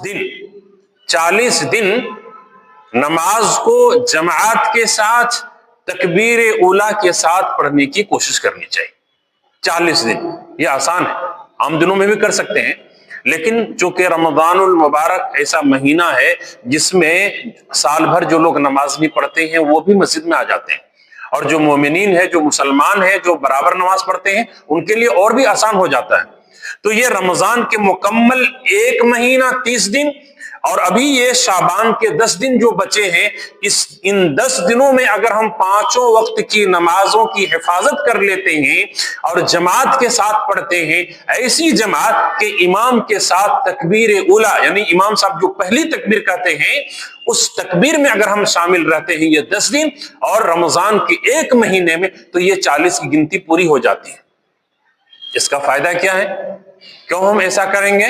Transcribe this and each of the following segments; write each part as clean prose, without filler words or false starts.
دن 40 دن نماز کو جماعت کے ساتھ تکبیر اولا کے ساتھ پڑھنے کی کوشش کرنی چاہیے. 40 دن یہ آسان ہے، عام دنوں میں بھی کر سکتے ہیں، لیکن چونکہ رمضان المبارک ایسا مہینہ ہے جس میں سال بھر جو لوگ نماز نہیں پڑھتے ہیں وہ بھی مسجد میں آ جاتے ہیں، اور جو مومنین ہیں، جو مسلمان ہیں، جو برابر نماز پڑھتے ہیں، ان کے لیے اور بھی آسان ہو جاتا ہے. تو یہ رمضان کے مکمل 1 مہینہ 30 دن اور ابھی یہ شعبان کے 10 دن جو بچے ہیں، ان 10 دنوں میں اگر ہم 5 وقت کی نمازوں کی حفاظت کر لیتے ہیں اور جماعت کے ساتھ پڑھتے ہیں، ایسی جماعت کہ امام کے ساتھ تکبیر اولا یعنی امام صاحب جو پہلی تکبیر کہتے ہیں اس تکبیر میں اگر ہم شامل رہتے ہیں یہ 10 دن اور رمضان کے 1 مہینے میں، تو یہ 40 کی گنتی پوری ہو جاتی ہے. اس کا فائدہ کیا ہے؟ کیوں ہم ایسا کریں گے؟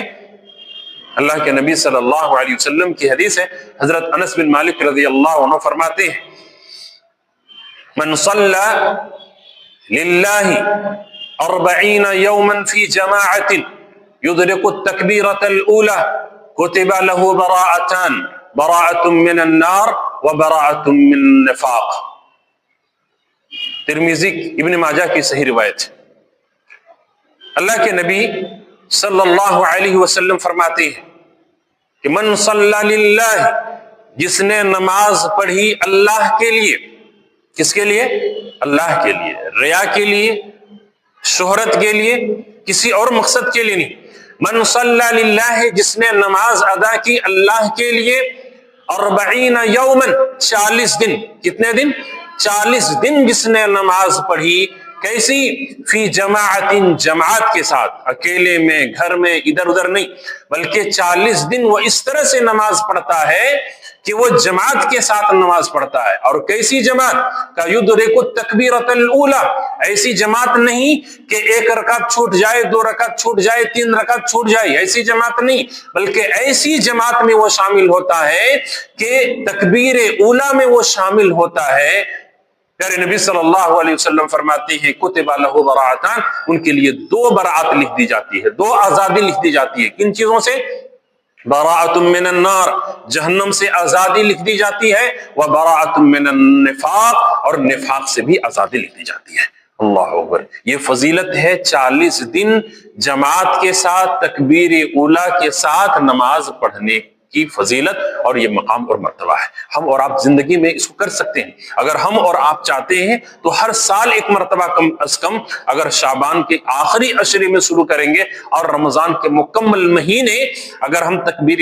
اللہ کے نبی صلی اللہ علیہ وسلم کی حدیث ہے، حضرت انس بن مالک رضی اللہ عنہ فرماتے ہیں من صلی للہ 40 یوما فی جماعت یدرک التکبیرۃ الاولی کتب له براءتان براءۃ من النار وبراءۃ من النفاق. ترمذی ابن ماجہ کی صحیح روایت ہے. اللہ کے نبی صلی اللہ علیہ وسلم فرماتے ہیں کہ من صلی للہ، جس نے نماز پڑھی اللہ کے لیے. کس کے لیے؟ اللہ کے لیے. ریا کے لیے، شہرت کے لیے، کسی اور مقصد کے لیے نہیں. من صلی للہ، جس نے نماز ادا کی اللہ کے لیے 40 یوما 40 دن. کتنے دن؟ 40 دن جس نے نماز پڑھی. کیسی؟ فی جماعت، جماعت کے ساتھ، اکیلے میں، گھر میں، ادھر ادھر نہیں، بلکہ 40 دن وہ اس طرح سے نماز پڑھتا ہے کہ وہ جماعت کے ساتھ نماز پڑھتا ہے. اور کیسی جماعت؟ کا یدرک التکبیرۃ الاولی، ایسی جماعت نہیں کہ 1 رکعت چھوٹ جائے، 2 رکعت چھوٹ جائے، 3 رکعت چھوٹ جائے، ایسی جماعت نہیں، بلکہ ایسی جماعت میں وہ شامل ہوتا ہے کہ تکبیر اولی میں وہ شامل ہوتا ہے. پیارے نبی صلی اللہ علیہ وسلم فرماتے ہیں کتب لہ براءتان، ان کے لیے 2 براءت لکھ دی جاتی ہے، 2 آزادی لکھ دی جاتی ہے. کن چیزوں سے؟ براءۃ من النار، جہنم سے آزادی لکھ دی جاتی ہے، وبراءۃ من النفاق، اور نفاق سے بھی آزادی لکھ دی جاتی ہے. اللہ اکبر. یہ فضیلت ہے 40 دن جماعت کے ساتھ تکبیر اولی کے ساتھ نماز پڑھنے کی فضیلت، اور یہ مقام اور مرتبہ ہے. ہم اور آپ زندگی میں اس کو کر سکتے ہیں. اگر ہم اور آپ چاہتے ہیں تو ہر سال 1 مرتبہ کم از کم اگر شعبان کے آخری عشرے میں شروع کریں گے اور رمضان کے مکمل مہینے اگر ہم تکبیر